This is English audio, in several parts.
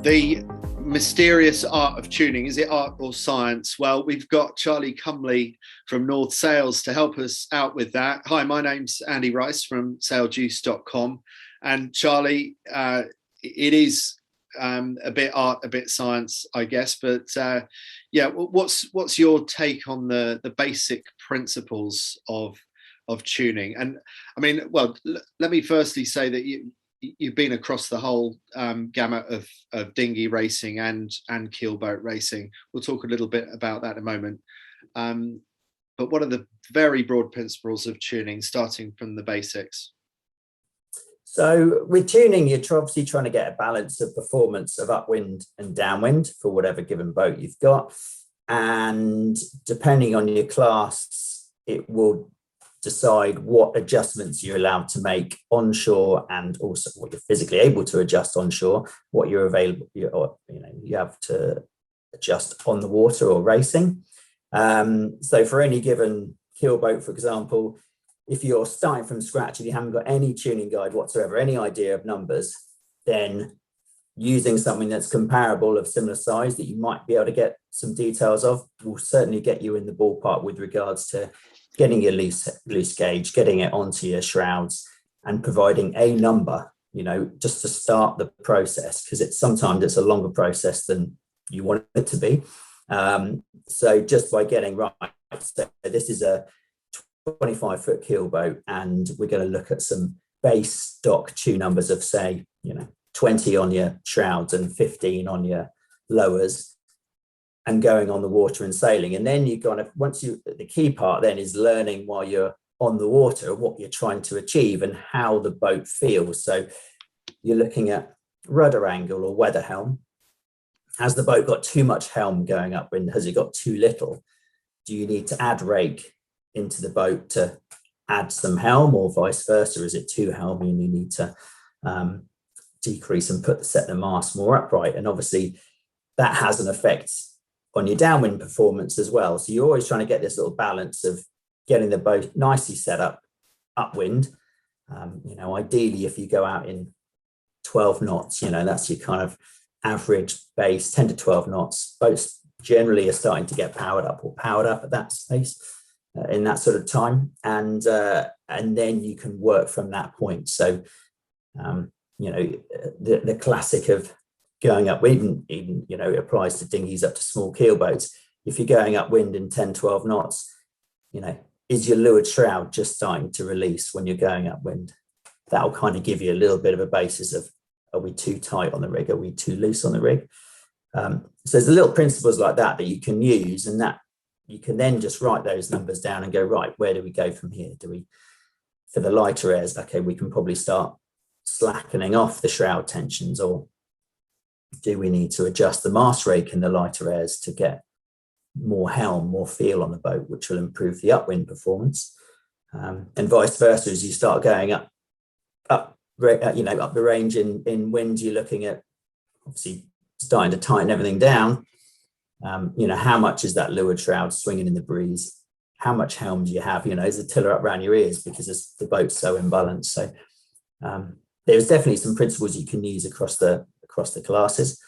The mysterious art of tuning, is it art or science? Well, we've got Charlie Cumbley from North Sails to help us out with that. Hi, my name's Andy Rice from sailjuice.com. And Charlie, it is a bit art, a bit science, I guess. But yeah, what's your take on the basic principles of tuning? And I mean, well, let me firstly say that you've been across the whole gamut of dinghy racing and keelboat racing. We'll talk a little bit about that in a moment. But what are the very broad principles of tuning, starting from the basics? So with tuning, you're obviously trying to get a balance of performance of upwind and downwind for whatever given boat you've got. And depending on your class, it will decide what adjustments you're allowed to make onshore, and also what you're physically able to adjust onshore, what you're available, you have to adjust on the water or racing. So for any given keelboat, for example, if you're starting from scratch and you haven't got any tuning guide whatsoever, any idea of numbers, then using something that's comparable of similar size that you might be able to get some details of will certainly get you in the ballpark with regards to getting your loose gauge, getting it onto your shrouds, and providing a number, just to start the process, because sometimes it's a longer process than you want it to be. So just by getting right, so this is a 25-foot keelboat, and we're going to look at some base stock tune numbers of, say, 20 on your shrouds and 15 on your lowers, and going on the water and sailing. And then the key part then is learning while you're on the water what you're trying to achieve and how the boat feels. So you're looking at rudder angle or weather helm. Has the boat got too much helm going upwind? Has it got too little? Do you need to add rake into the boat to add some helm, or vice versa? Is it too helmy and you need to decrease and set the mast more upright? And obviously that has an effect on your downwind performance as well. So you're always trying to get this little balance of getting the boat nicely set up upwind. Ideally, if you go out in 12 knots, that's your kind of average base, 10 to 12 knots. Boats generally are starting to get powered up at that space in that sort of time. And then you can work from that point. So, the classic of going upwind, even it applies to dinghies up to small keelboats. If you're going upwind in 10, 12 knots, is your leeward shroud just starting to release when you're going upwind? That'll kind of give you a little bit of a basis of, are we too tight on the rig? Are we too loose on the rig? So there's little principles like that you can use, and that you can then just write those numbers down and go, right, where do we go from here? For the lighter airs, okay, we can probably start slackening off the shroud tensions, or do we need to adjust the mast rake in the lighter airs to get more helm, more feel on the boat, which will improve the upwind performance? And vice versa, as you start going up the range in wind, you're looking at obviously starting to tighten everything down. How much is that leeward shroud swinging in the breeze? How much helm do you have? Is the tiller up around your ears because the boat's so imbalanced? So there's definitely some principles you can use across the classes,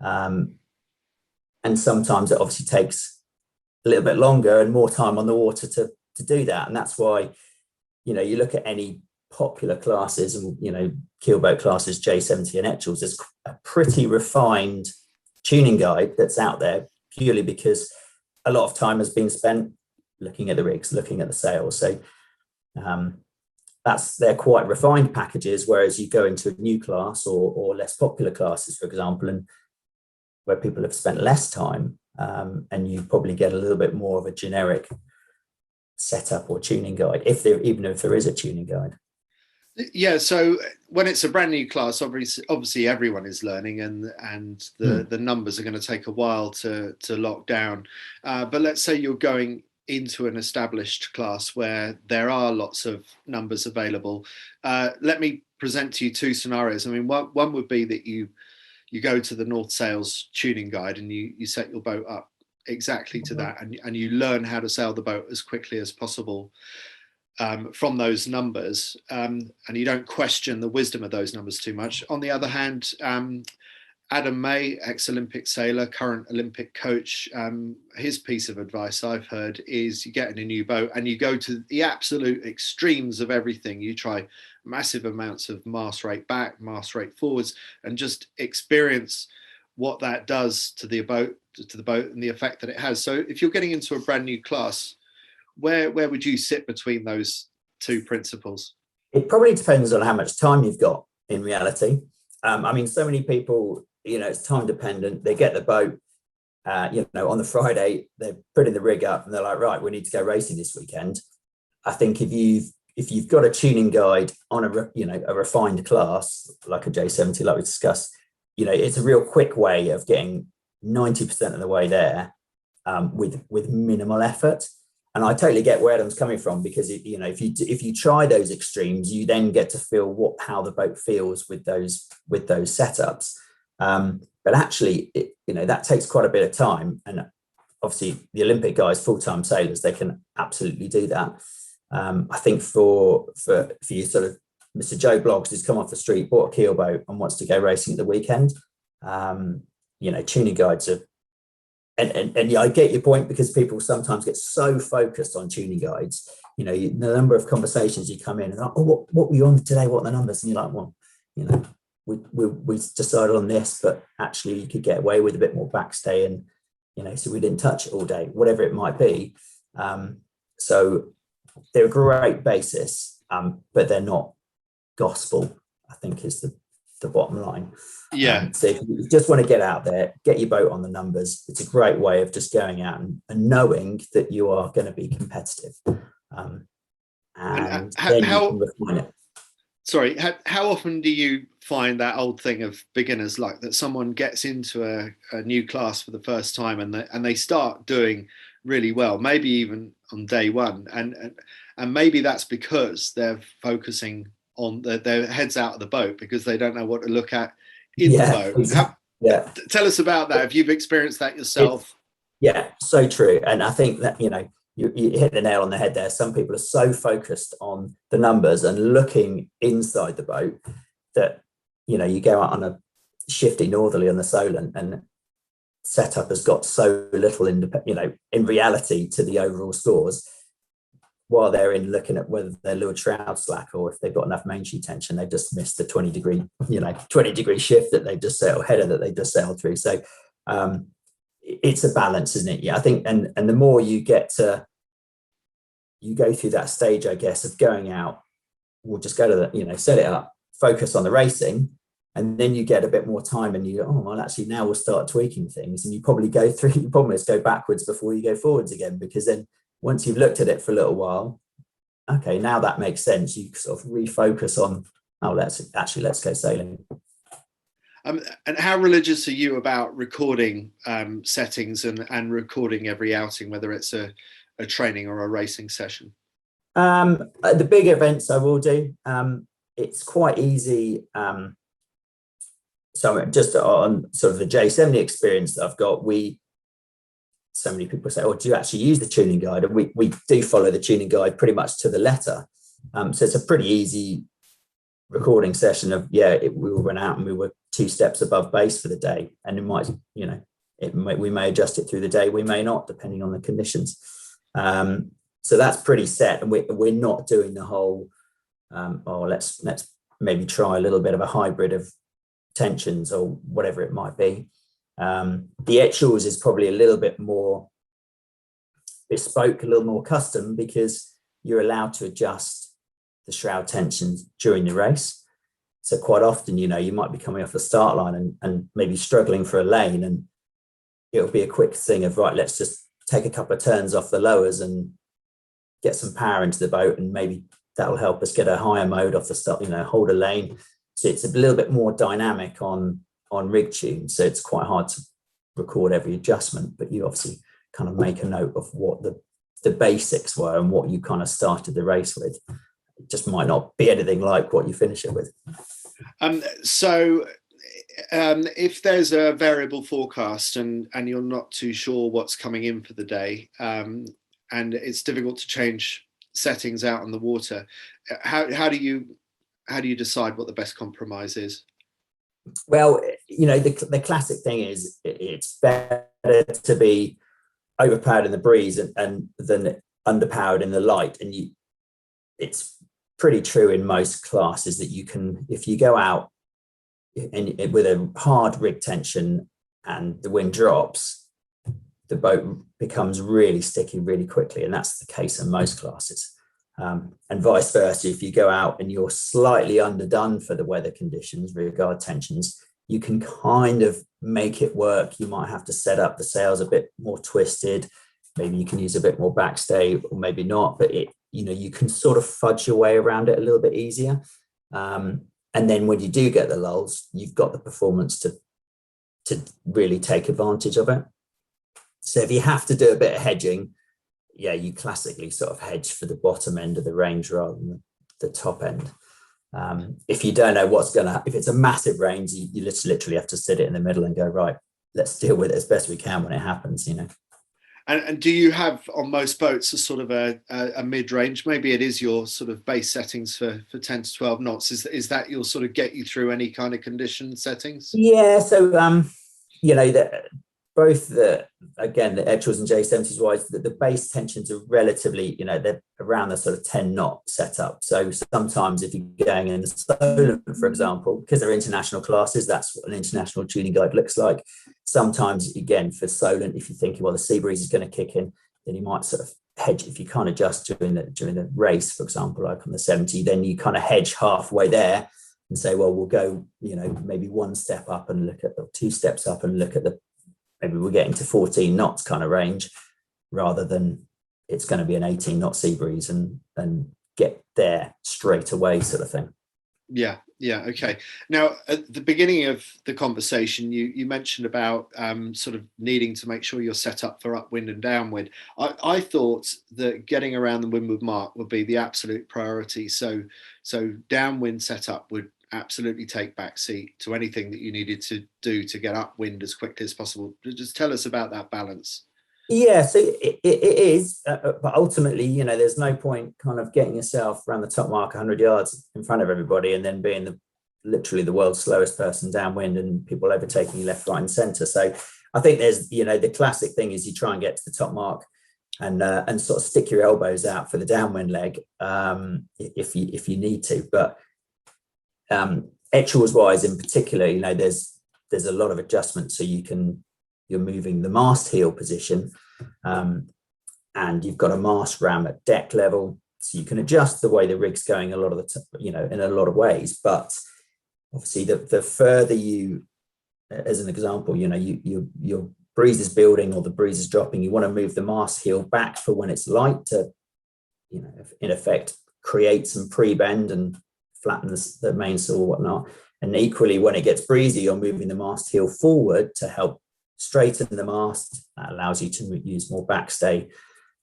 and sometimes it obviously takes a little bit longer and more time on the water to do that. And that's why you look at any popular classes and keelboat classes, J70 and Etchells, there's a pretty refined tuning guide that's out there, purely because a lot of time has been spent looking at the rigs, looking at the sails. So they're quite refined packages, whereas you go into a new class or less popular classes, for example, and where people have spent less time, and you probably get a little bit more of a generic setup or tuning guide, even if there is a tuning guide. Yeah, so when it's a brand new class, obviously everyone is learning, and the numbers are going to take a while to lock down. But let's say you're going into an established class where there are lots of numbers available. Let me present to you two scenarios. I mean, one would be that you go to the North Sails tuning guide and you set your boat up exactly to that, and you learn how to sail the boat as quickly as possible from those numbers, and you don't question the wisdom of those numbers too much. On the other hand, Adam May, ex-Olympic sailor, current Olympic coach, his piece of advice I've heard is you get in a new boat and you go to the absolute extremes of everything. You try massive amounts of mast rate back, mast rate forwards, and just experience what that does to the boat, and the effect that it has. So if you're getting into a brand new class, where would you sit between those two principles? It probably depends on how much time you've got in reality. I mean, so many people, it's time dependent. They get the boat, on the Friday, they're putting the rig up and they're like, right, we need to go racing this weekend. I think if you've got a tuning guide on a refined class, like a J70, like we discussed, it's a real quick way of getting 90% of the way there with minimal effort. And I totally get where Adam's coming from, because if you try those extremes, you then get to feel how the boat feels with those setups. But actually, that takes quite a bit of time. And obviously, the Olympic guys, full-time sailors, they can absolutely do that. I think for you, sort of Mr. Joe Bloggs, who's come off the street, bought a keelboat and wants to go racing at the weekend, tuning guides are. And I get your point, because people sometimes get so focused on tuning guides. The number of conversations you come in and like, oh, what were you on today? What are the numbers? And you're like, well, we decided on this, but actually you could get away with a bit more backstay, and so we didn't touch it all day, whatever it might be. So they're a great basis, but they're not gospel, I think, is the bottom line. Yeah. So if you just want to get out there, get your boat on the numbers, it's a great way of just going out and knowing that you are going to be competitive. And then you can refine it. Sorry, how often do you find that old thing of beginners luck, that someone gets into a new class for the first time and they start doing really well, maybe even on day one, and maybe that's because they're focusing on their heads out of the boat, because they don't know what to look at in the boat. Exactly. Tell us about that, if you've experienced that yourself. So true. And I think that you hit the nail on the head there. Some people are so focused on the numbers and looking inside the boat that you go out on a shifty northerly on the Solent, and setup has got so little in reality to the overall scores, while they're in looking at whether they're lured shroud slack or if they've got enough main sheet tension. They've just missed the 20 degree shift that they've just sailed, header that they've just sailed through. So it's a balance, isn't it? Yeah, I think, and the more you go through that stage, I guess, of going out, we'll just go to set it up, focus on the racing, and then you get a bit more time and you go, oh, well, actually now we'll start tweaking things. And you probably go backwards before you go forwards again, because then once you've looked at it for a little while, okay, now that makes sense. You sort of refocus on, let's go sailing. And how religious are you about recording settings and recording every outing, whether it's a training or a racing session? At the big events I will do. It's quite easy. So just on sort of the J70 experience that I've got, so many people say, oh, do you actually use the tuning guide? And we do follow the tuning guide pretty much to the letter. So it's a pretty easy recording session of, we went out and we were 2 steps above base for the day. And we may adjust it through the day, we may not, depending on the conditions. So that's pretty set. And we're not doing the whole, let's maybe try a little bit of a hybrid of tensions or whatever it might be. The actuals is probably a little bit more bespoke, a little more custom, because you're allowed to adjust the shroud tensions during the race. So quite often, you might be coming off the start line and maybe struggling for a lane, and it'll be a quick thing of, right, let's just take a couple of turns off the lowers and get some power into the boat, and maybe that'll help us get a higher mode off the start, hold a lane. So it's a little bit more dynamic on rig tune, so it's quite hard to record every adjustment, but you obviously kind of make a note of what the basics were and what you kind of started the race with. It just might not be anything like what you finish it with. So if there's a variable forecast and you're not too sure what's coming in for the day, and it's difficult to change settings out on the water, how do you decide what the best compromise is? Well, the classic thing is it's better to be overpowered in the breeze and than underpowered in the light. And it's pretty true in most classes that you can, if you go out with a hard rig tension and the wind drops, the boat becomes really sticky really quickly. And that's the case in most classes. And vice versa, if you go out and you're slightly underdone for the weather conditions, rear guard tensions, you can kind of make it work. You might have to set up the sails a bit more twisted. Maybe you can use a bit more backstay, or maybe not, but you can sort of fudge your way around it a little bit easier. And then when you do get the lulls, you've got the performance to really take advantage of it. So if you have to do a bit of hedging, yeah, you classically sort of hedge for the bottom end of the range rather than the top end. If you don't know what's going to, if it's a massive range, you literally have to sit it in the middle and go, right, let's deal with it as best we can when it happens, And do you have on most boats a sort of a mid-range? Maybe it is your sort of base settings for 10 to 12 knots. Is that you'll sort of get you through any kind of condition settings? Yeah, so both the Edgeways and J70s wise, the base tensions are relatively, they're around the sort of 10 knot setup. So sometimes if you're going in the Solent, for example, because they're international classes, that's what an international tuning guide looks like. Sometimes, again, for Solent, if you're thinking, well, the sea breeze is going to kick in, then you might sort of hedge. If you can't adjust during the race, for example, like on the 70, then you kind of hedge halfway there and say, well, we'll go, maybe one step up and look at, or two steps up and look at maybe we're getting to 14 knots kind of range, rather than it's going to be an 18 knot sea breeze and get there straight away sort of thing. Yeah. Okay. Now, at the beginning of the conversation, you mentioned about sort of needing to make sure you're set up for upwind and downwind. I thought that getting around the windward mark would be the absolute priority. So downwind setup would absolutely take backseat to anything that you needed to do to get upwind as quickly as possible. Just tell us about that balance. Yeah, so it is, but ultimately, there's no point kind of getting yourself around the top mark 100 yards in front of everybody and then being literally the world's slowest person downwind and people overtaking you left, right, and centre. So I think there's, the classic thing is you try and get to the top mark and sort of stick your elbows out for the downwind leg if you need to. But Edgeways wise in particular, there's a lot of adjustment, so you're moving the mast heel position, and you've got a mast ram at deck level, so you can adjust the way the rig's going a lot of the in a lot of ways. But obviously the further you, as an example, your breeze is building or the breeze is dropping, you want to move the mast heel back for when it's light to in effect create some pre-bend and flatten the mainsail or whatnot. And equally, when it gets breezy, you're moving the mast heel forward to help straighten the mast. That allows you to use more backstay.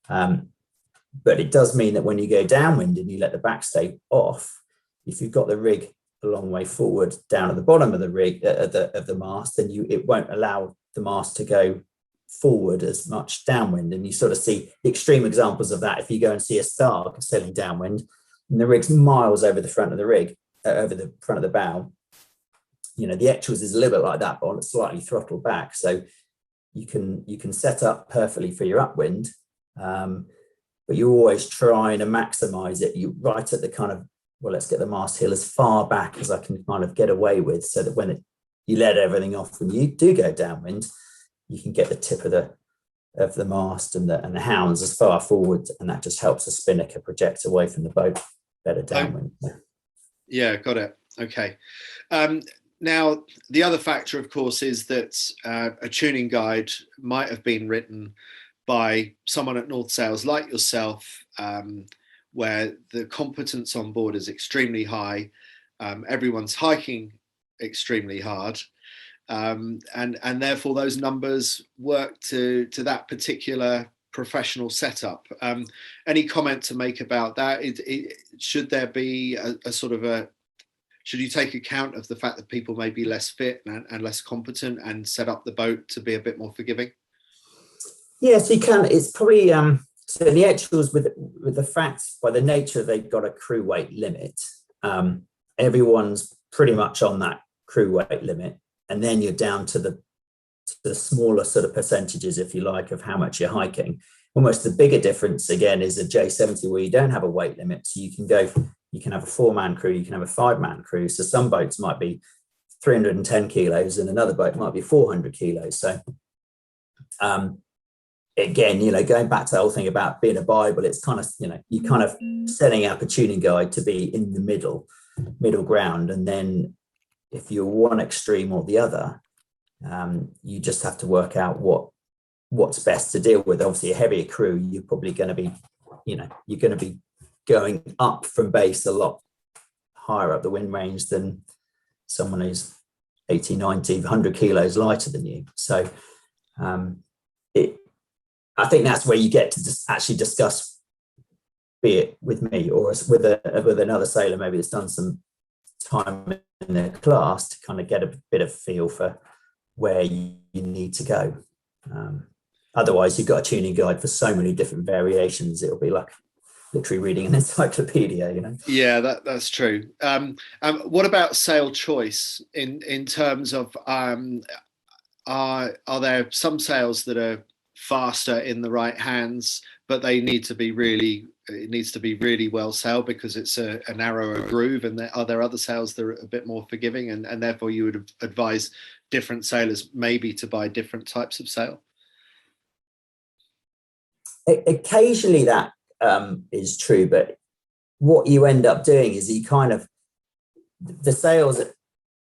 But it does mean that when you go downwind and you let the backstay off, if you've got the rig a long way forward down at the bottom of the rig of the mast, then it won't allow the mast to go forward as much downwind. And you sort of see extreme examples of that if you go and see a star sailing downwind and the rig's miles over the front of the rig, over the front of the bow. The Edgeways is a little bit like that, but slightly throttled back. So you can set up perfectly for your upwind, but you're always trying to maximize it. You right at the kind of, well, let's get the mast heel as far back as I can kind of get away with, so that when you let everything off, when you do go downwind, you can get the tip of the mast and the hounds as far forward, and that just helps the spinnaker project away from the boat better downwind. Yeah, got it. Okay. Now, the other factor, of course, is that a tuning guide might have been written by someone at North Sails like yourself, where the competence on board is extremely high. Everyone's hiking extremely hard. And therefore, those numbers work to that particular professional setup. Any comment to make about that? Should there be a sort of should you take account of the fact that people may be less fit and less competent and set up the boat to be a bit more forgiving? Yes, you can. It's probably so the Edgeways with the fact, by the nature they've got a crew weight limit. Everyone's pretty much on that crew weight limit, and then you're down to the smaller sort of percentages, if you like, of how much you're hiking. Almost the bigger difference again is a J70 where you don't have a weight limit. So you can have a 4-man crew, you can have a 5-man crew. So some boats might be 310 kilos and another boat might be 400 kilos. So again, going back to the whole thing about being a Bible, it's kind of, you're kind of setting up a tuning guide to be in the middle ground. And then if you're one extreme or the other, you just have to work out what's best to deal with. Obviously, a heavier crew, you're probably going to be, you're going to be going up from base a lot higher up the wind range than someone who's 80, 90, 100 kilos lighter than you. So I think that's where you get to just actually discuss, be it with me or with another sailor, maybe that's done some time in their class, to kind of get a bit of feel for where you need to go. Otherwise, you've got a tuning guide for so many different variations. It'll be like literally reading an encyclopedia, Yeah, that's true. What about sail choice in terms of are there some sails that are faster in the right hands, but they need to be really well sailed because it's a narrower groove, and are there other sails that are a bit more forgiving, and therefore you would advise different sailors maybe to buy different types of sail? Occasionally that is true, but what you end up doing is the sails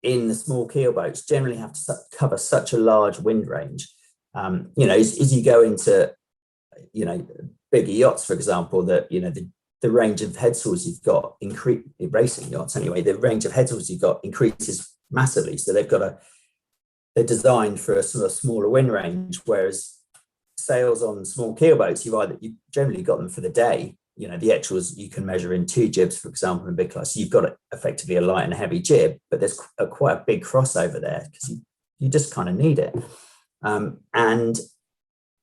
in the small keel boats generally have to cover such a large wind range. As you go into, bigger yachts, for example, that, the range of head sails you've got racing yachts anyway, the range of head sails you've got increases massively. So they're designed for a sort of smaller wind range, whereas sails on small keel boats, you've generally got them for the day. The actuals you can measure in 2 jibs, for example, in big class. So you've got effectively a light and a heavy jib, but there's quite a big crossover there because you just kind of need it. And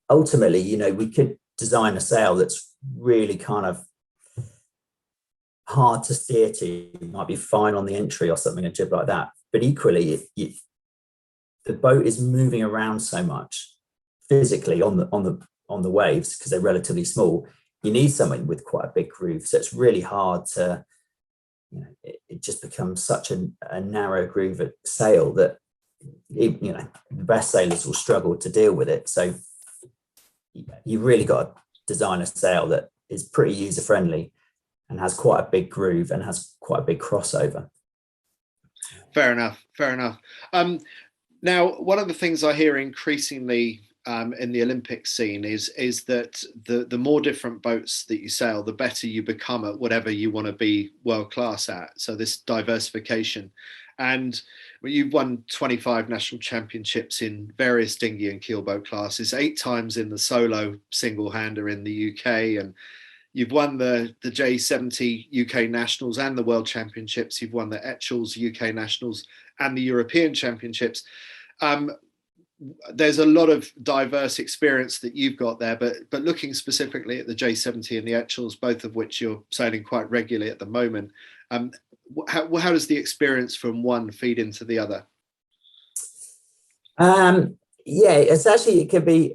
ultimately, we could design a sail that's really kind of hard to steer to. It might be fine on the entry or something, a jib like that. But equally, the boat is moving around so much physically on the waves because they're relatively small. You need something with quite a big groove. So it's really hard to, it just becomes such a narrow groove at sail that the best sailors will struggle to deal with it. So you've really got to design a sail that is pretty user friendly and has quite a big groove and has quite a big crossover. Fair enough. Now, one of the things I hear increasingly in the Olympic scene is that the more different boats that you sail, the better you become at whatever you want to be world class at. So this diversification. And you've won 25 national championships in various dinghy and keelboat classes, 8 times in the solo single-hander in the UK, and you've won the J70 UK Nationals and the World Championships. You've won the Etchells UK Nationals and the European Championships. There's a lot of diverse experience that you've got there, but looking specifically at the J70 and the Etchells, both of which you're sailing quite regularly at the moment, how does the experience from one feed into the other? It's actually,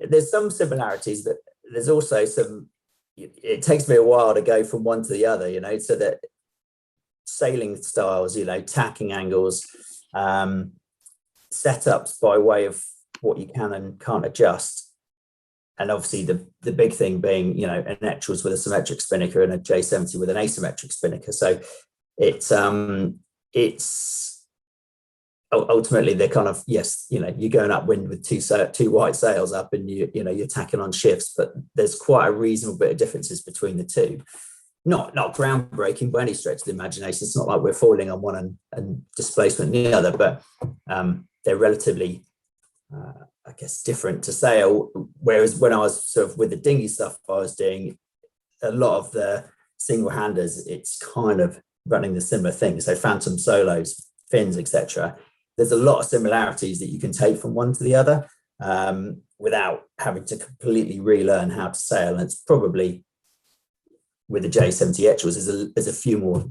there's some similarities, but there's also it takes me a while to go from one to the other, so that sailing styles, tacking angles, setups by way of what you can and can't adjust. And obviously the big thing being, an Etchells with a symmetric spinnaker and a J70 with an asymmetric spinnaker. So it's ultimately they're kind of, yes, you're going upwind with two white sails up and you're tacking on shifts, but there's quite a reasonable bit of differences between the two. Not groundbreaking by any stretch of the imagination. It's not like we're falling on one and displacement in the other, but they're relatively different to sail. Whereas when I was sort of with the dinghy stuff I was doing, a lot of the single-handers, it's kind of running the similar thing. So phantom solos, fins, etc. There's a lot of similarities that you can take from one to the other without having to completely relearn how to sail. And it's probably with the J70 Etchells, there's a few more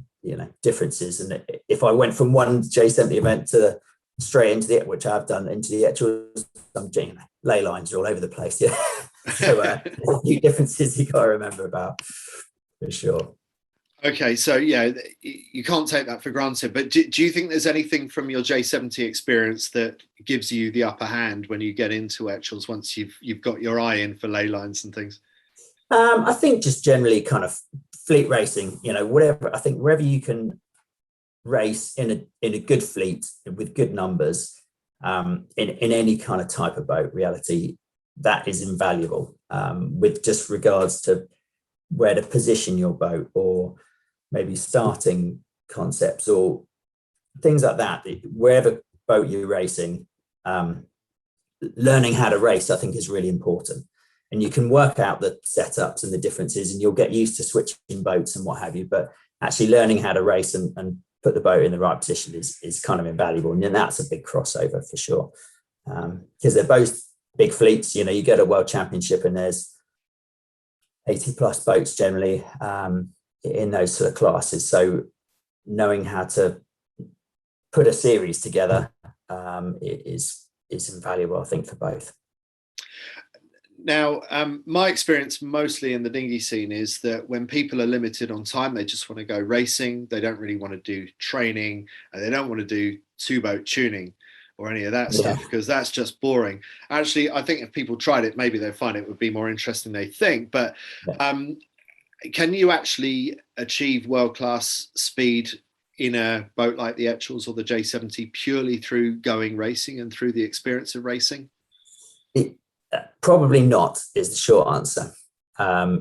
differences. And if I went from one J70 event to straight into the, which I've done, into the actual, ley lines are all over the place. Yeah. So a few differences you got to remember about, for sure. Okay, so yeah, you can't take that for granted. But do you think there's anything from your J70 experience that gives you the upper hand when you get into Etchells once you've got your eye in for ley lines and things? I think just generally kind of fleet racing, whatever. I think wherever you can race in a good fleet with good numbers, in any kind of type of boat, reality, that is invaluable. With just regards to where to position your boat, or maybe starting concepts or things like that. Wherever boat you're racing, learning how to race, I think, is really important. And you can work out the setups and the differences, and you'll get used to switching boats and what have you. But actually learning how to race and put the boat in the right position is kind of invaluable. And then that's a big crossover for sure. Because they're both big fleets. You get a World Championship and there's 80 plus boats generally in those sort of classes. So knowing how to put a series together is invaluable, I think, for both. Now, my experience mostly in the dinghy scene is that when people are limited on time, they just want to go racing. They don't really want to do training, and they don't want to do two-boat tuning or any of that stuff, because that's just boring. Actually, I think if people tried it, maybe they'd find it would be more interesting than they think. But can you actually achieve world-class speed in a boat like the Etchells or the J70 purely through going racing and through the experience of racing? Probably not, is the short answer.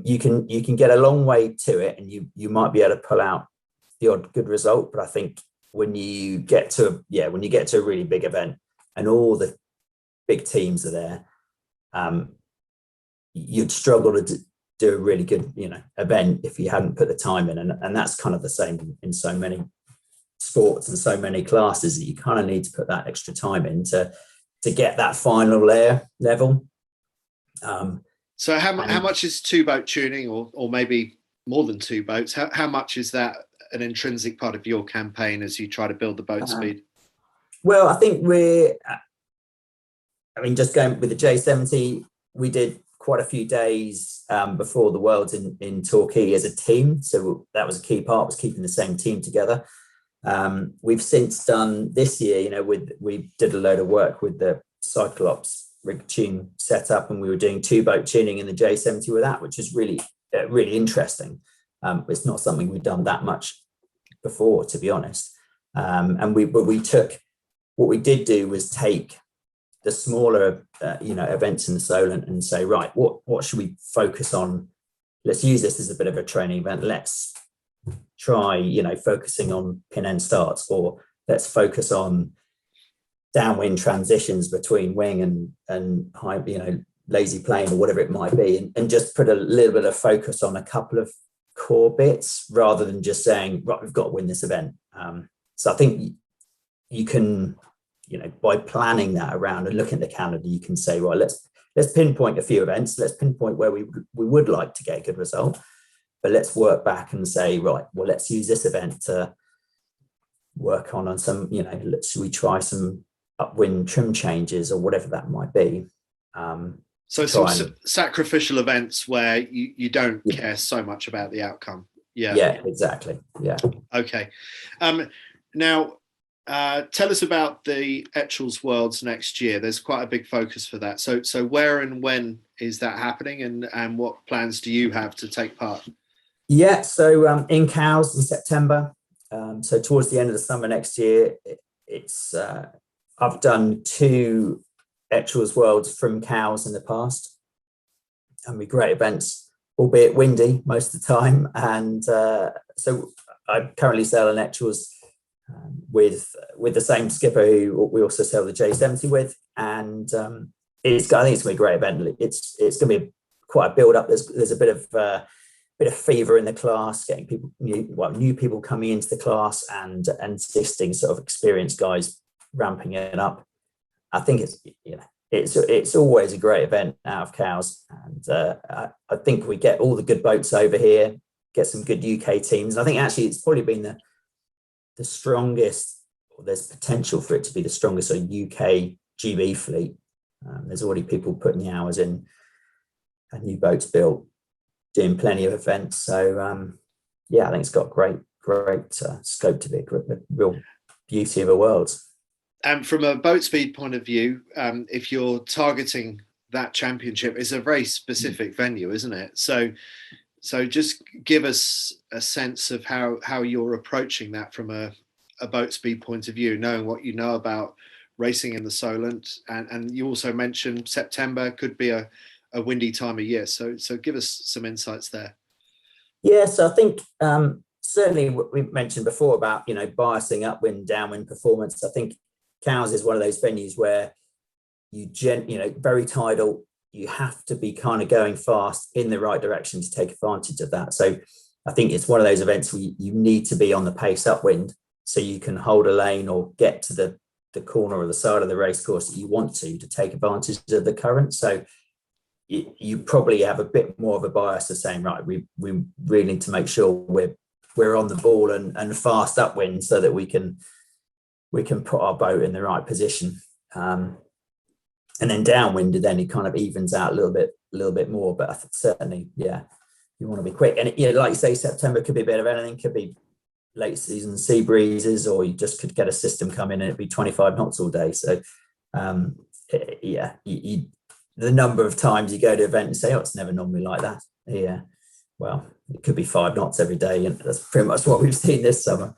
You can get a long way to it, and you might be able to pull out the odd good result. But I think when you get to a really big event and all the big teams are there, you'd struggle to do a really good event if you hadn't put the time in. And that's kind of the same in so many sports and so many classes, that you kind of need to put that extra time in to get that final level. So how much is two-boat tuning, or maybe more than two boats? How much is that an intrinsic part of your campaign as you try to build the boat speed? Well, I think just going with the J70, we did quite a few days before the Worlds in Torquay as a team. So that was a key part, was keeping the same team together. We've since done this year, we did a load of work with the Cyclops rig tune setup, and we were doing two-boat tuning in the J70 with that, which is really, really interesting. It's not something we've done that much before, to be honest. What we did do was take the smaller, events in the Solent and say, right, what should we focus on? Let's use this as a bit of a training event. Let's try, focusing on pin end starts, or let's focus on downwind transitions between wing and high, lazy plane, or whatever it might be, and just put a little bit of focus on a couple of core bits, rather than just saying, right, we've got to win this event. So I think you can, by planning that around and looking at the calendar, you can say, right, let's pinpoint a few events. Let's pinpoint where we would like to get a good result, but let's work back and say, right, well, let's use this event to work on some, should we try some upwind trim changes or whatever that might be. So some sacrificial events where you don't care so much about the outcome. Yeah, exactly. Yeah. Okay. Now, tell us about the Etchells Worlds next year. There's quite a big focus for that. So where and when is that happening, and what plans do you have to take part? Yeah, so in Cowes in September. So towards the end of the summer next year, it's I've done 2 Etchells Worlds from Cowes in the past, and we great events, albeit windy most of the time. And so I currently sail an Etchells with the same skipper who we also sail the J70 with, and I think it's going to be a great event. It's going to be quite a build up. There's a bit of fever in the class, getting people new people coming into the class, and existing sort of experienced guys ramping it up. I think it's always a great event out of Cowes, and I think we get all the good boats over here, get some good UK teams. I think actually it's probably been the strongest there's potential for it to be the strongest UK GB fleet. There's already people putting the hours in, and new boats built, doing plenty of events. So I think it's got great scope to be a real beauty of a world. And from a boat speed point of view, if you're targeting that championship, it's a very specific venue, isn't it? So just give us a sense of how you're approaching that from a boat speed point of view, knowing what you know about racing in the Solent. And you also mentioned September could be a windy time of year. So give us some insights there. Yeah, so I think certainly what we mentioned before about, biasing upwind, downwind performance. I think Cowes is one of those venues where very tidal, you have to be kind of going fast in the right direction to take advantage of that. So I think it's one of those events where you need to be on the pace upwind so you can hold a lane or get to the corner or the side of the race course that you want to take advantage of the current. So you probably have a bit more of a bias of saying, right, we really need to make sure we're on the ball and fast upwind so that we can put our boat in the right position. And then downwind, then it kind of evens out a little bit more. But I think certainly, you want to be quick. And like you say, September could be a bit of anything. Could be late season sea breezes, or you just could get a system come in and it'd be 25 knots all day. So the number of times you go to an event and say, oh, it's never normally like that. Yeah, well, it could be 5 knots every day, and that's pretty much what we've seen this summer.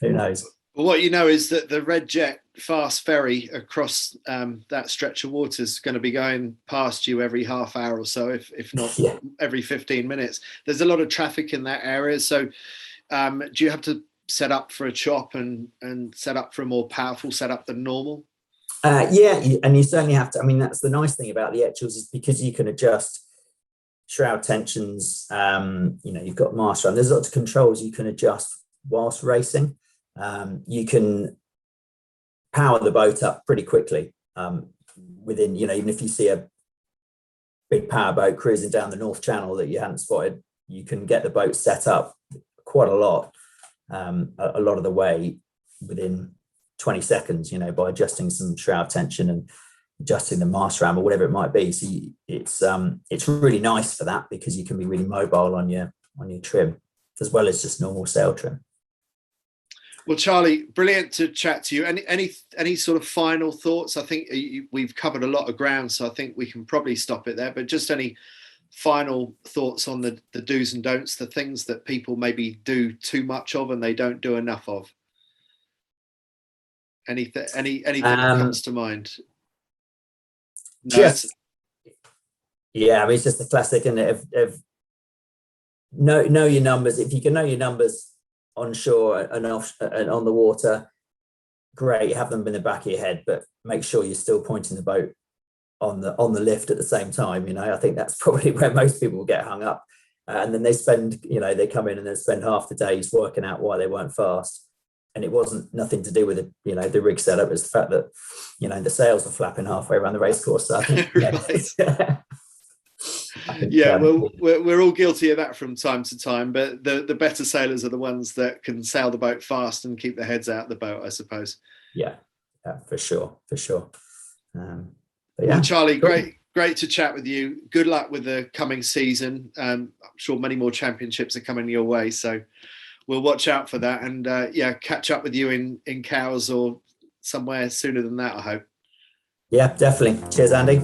Who knows? Well, what you know is that the Red Jet fast ferry across that stretch of water is going to be going past you every half hour or so, if not every 15 minutes. There's a lot of traffic in that area. So do you have to set up for a chop and set up for a more powerful setup than normal? And you certainly have to. I mean, that's the nice thing about the Etchells, is because you can adjust shroud tensions. You've got mast run. There's lots of controls you can adjust whilst racing. You can power the boat up pretty quickly within, even if you see a big power boat cruising down the North Channel that you hadn't spotted, you can get the boat set up quite a lot of the way within 20 seconds, by adjusting some shroud tension and adjusting the mast ram or whatever it might be. So it's really nice for that, because you can be really mobile on your trim as well as just normal sail trim. Well, Charlie, brilliant to chat to you. Any sort of final thoughts? I think we've covered a lot of ground, so I think we can probably stop it there. But just any final thoughts on the do's and don'ts, the things that people maybe do too much of and they don't do enough of? Anything that comes to mind? No, I mean, it's just the classic, and know your numbers. If you can know your numbers on shore and off and on the water, great, have them in the back of your head, but make sure you're still pointing the boat on the lift at the same time. I think that's probably where most people get hung up, and then they spend, they come in and they spend half the days working out why they weren't fast. And it wasn't nothing to do with the rig setup. It's the fact that, the sails were flapping halfway around the race course. So I think, well, we're all guilty of that from time to time, but the better sailors are the ones that can sail the boat fast and keep their heads out of the boat, I suppose. Yeah, for sure. Well, Charlie, cool. Great to chat with you. Good luck with the coming season. I'm sure many more championships are coming your way, so we'll watch out for that, and catch up with you in Cowes or somewhere sooner than that, I hope. Yeah, definitely. Cheers, Andy.